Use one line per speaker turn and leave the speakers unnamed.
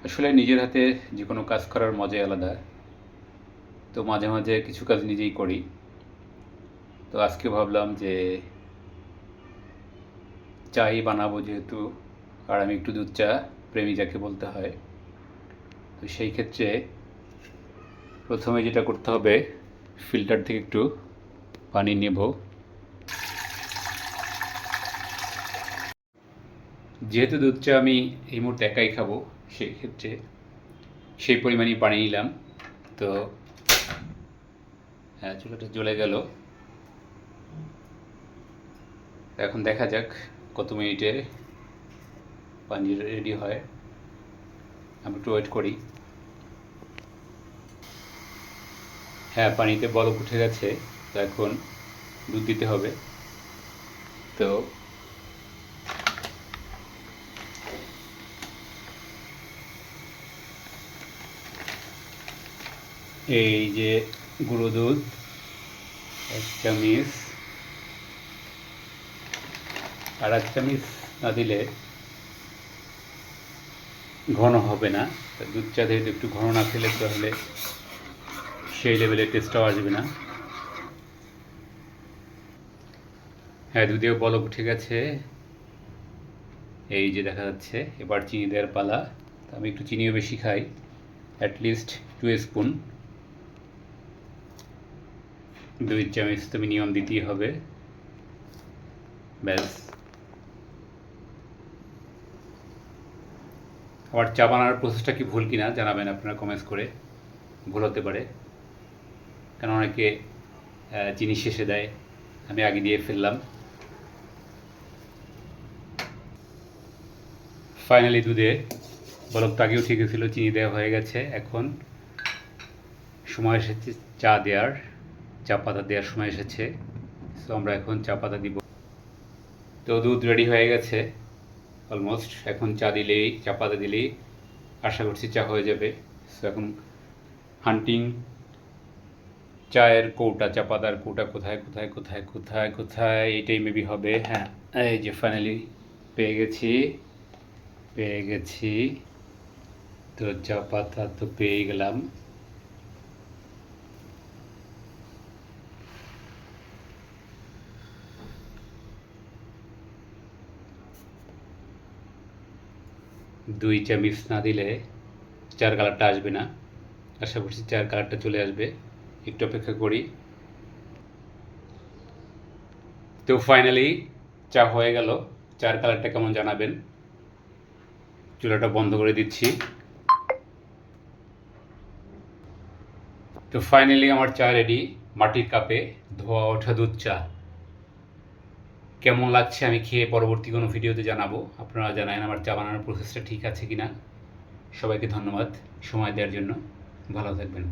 আসলে নিজের হাতে যে কোনো কাজ করার মজাই আলাদা। তো মাঝে মাঝে কিছু কাজ নিজেই করি। তো আজকে ভাবলাম যে চাই বানাবো যেহেতু, আর আমি একটু দুধ চা প্রেমী যাকে বলতে হয়। তো সেই ক্ষেত্রে প্রথমে যেটা করতে হবে, ফিল্টার থেকে একটু পানি নেব। যেহেতু দুধ চা আমি এই মুহূর্তে একাই খাবো, সেই ক্ষেত্রে সেই পরিমাণই পানি নিলাম। তো হ্যাঁ, চুলাটা জ্বলে গেল। এখন দেখা যাক কত মিনিটে পানি রেডি হয়। আমি একটু ওয়েট করি। হ্যাঁ, পানিতে বরফ উঠে গেছে। তো এখন দুধ দিতে হবে। তো এই যে গুঁড়ো দুধ 1 চামচ, আর 1 চামচ না দিলে ঘন হবে না। তা দুধ চা যেহেতু একটু ঘন না খেলে তাহলে সেই লেভেলের টেস্টটাও আসবে না। হ্যাঁ, দুধেও বলক উঠে গেছে, এই যে দেখা যাচ্ছে। এবার চিনি দেওয়ার পালা। আমি একটু চিনিও বেশি খাই, অ্যাটলিস্ট 2 স্পুন। 2 চামচ তো মিনিমাম দিতেই হবে। ব্যাস। আবার চা বানানোর প্রসেসটা কি ভুল কিনা জানাবেন আপনারা কমেন্টস করে। ভুল হতে পারে, কারণ অনেকে চিনি শেষে দেয়, আমি আগে দিয়ে ফেললাম। ফাইনালি দুধে বলকটা আগেও ঠিক ছিল, চিনি দেওয়া হয়ে গেছে। এখন সময় এসেছে চা দেওয়ার, চা পাতা দেওয়ার সময় এসেছে। সো আমরা এখন চা পাতা দিব। তো দুধ রেডি হয়ে গেছে অলমোস্ট। এখন চা পাতা দিলেই আশা করছি চা হয়ে যাবে। সো এখন হান্টিং চায়ের কৌটা, চা পাতার কৌটা কোথায় কোথায় কোথায় কোথায় কোথায়, এটাই মেবি হবে। হ্যাঁ, এই যে ফাইনালি পেয়ে গেছি পেয়ে গেছি। তো চা পাতা তো পেয়ে গেলাম। দুই চামচ না দিলে চার কালারটা আসবে না। আশা করছি চার কালারটা চলে আসবে, একটু অপেক্ষা করি। তো ফাইনালি চা হয়ে গেল। চার কালারটা কেমন জানাবেন। চুলাটা বন্ধ করে দিচ্ছি। তো ফাইনালি আমার চা রেডি, মাটির কাপে ধোয়া ওঠা দুধ চা। কেমন লাগছে আমি খেয়ে পরবর্তী কোনো ভিডিওতে জানাবো। আপনারা জানান আমার চা বানানোর প্রসেসটা ঠিক আছে কিনা। সবাইকে ধন্যবাদ সময় দেওয়ার জন্য। ভালো থাকবেন।